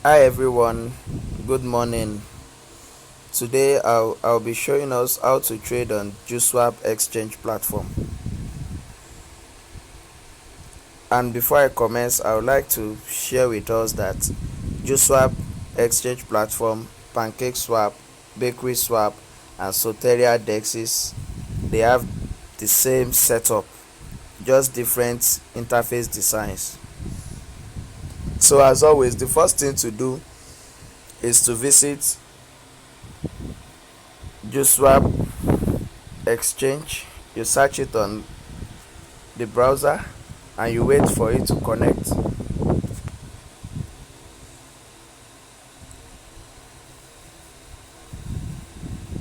Hi everyone, good morning. Today I'll be showing us how to trade on Julswap exchange platform. And before I commence, I would like to share with us that Julswap exchange platform, pancakeswap, bakeryswap, and Soteria dexes, they have the same setup, just different interface designs. So as always, the first thing to do is to visit Julswap exchange. You search it on the browser and you wait for it to connect.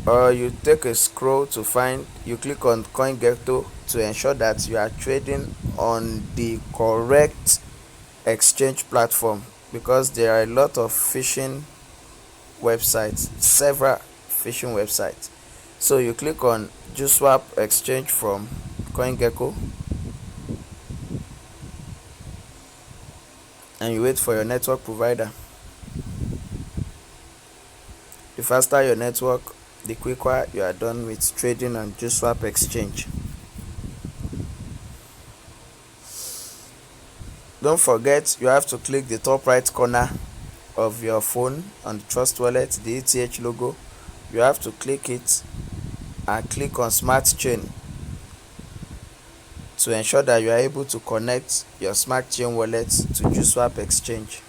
Or you take a scroll to find, you click on CoinGecko to ensure that you are trading on the correct exchange platform, because there are a lot of phishing websites, several phishing websites. So you click on Julswap exchange from CoinGecko and you wait for your network provider. The faster your network, the quicker you are done with trading on Julswap exchange. Don't forget, you have to click the top right corner of your phone on the Trust Wallet, the ETH logo. You have to click it and click on Smart Chain to ensure that you are able to connect your Smart Chain wallet to Julswap exchange.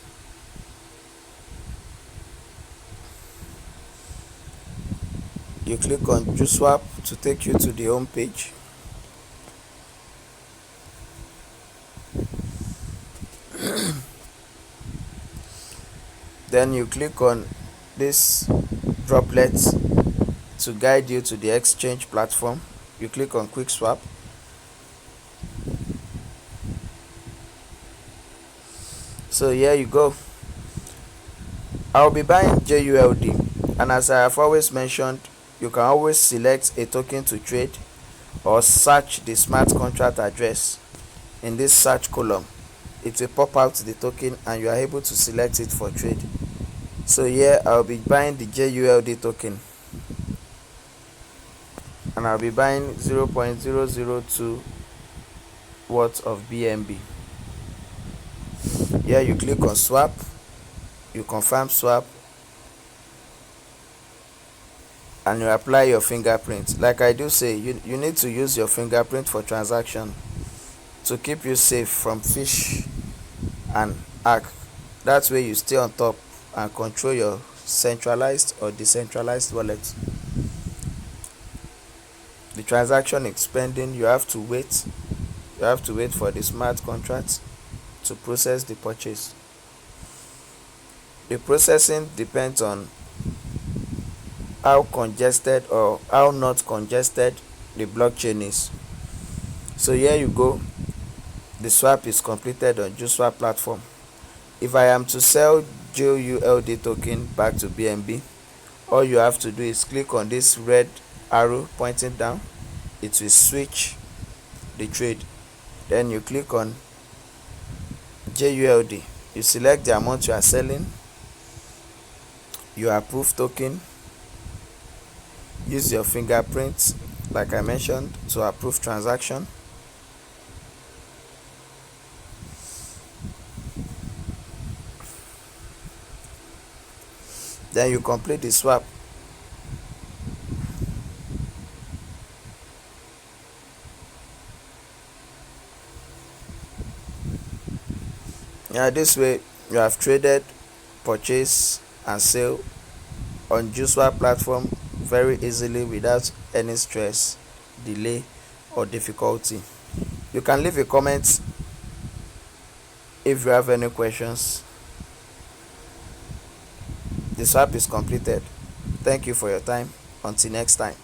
You click on Julswap to take you to the home page. Then you click on this droplet to guide you to the exchange platform. You click on Quick Swap. So here you go. I'll be buying JULD, and as I have always mentioned, you can always select a token to trade or search the smart contract address in this search column. It will pop out the token and you are able to select it for trade. So here I'll be buying the JULD token and I'll be buying 0.002 worth of BNB. Here you click on swap, you confirm swap, and you apply your fingerprint. Like I do say, you need to use your fingerprint for transaction to keep you safe from fish and hack. That way you stay on top and control your centralized or decentralized wallet. The transaction is pending. You have to wait for the smart contract to process the purchase. The processing depends on how congested or how not congested the blockchain is. So here you go, the swap is completed on Julswap platform. If I am to sell JULD token back to BNB, all you have to do is click on this red arrow pointing down. It will switch the trade. Then you click on JULD, you select the amount you are selling, you approve token, use your fingerprint like I mentioned to approve transaction. Then you complete the swap. This way you have traded, purchase and sell on Julswap platform very easily without any stress, delay or difficulty. You can leave a comment if you have any questions. The swap is completed. Thank you for your time. Until next time.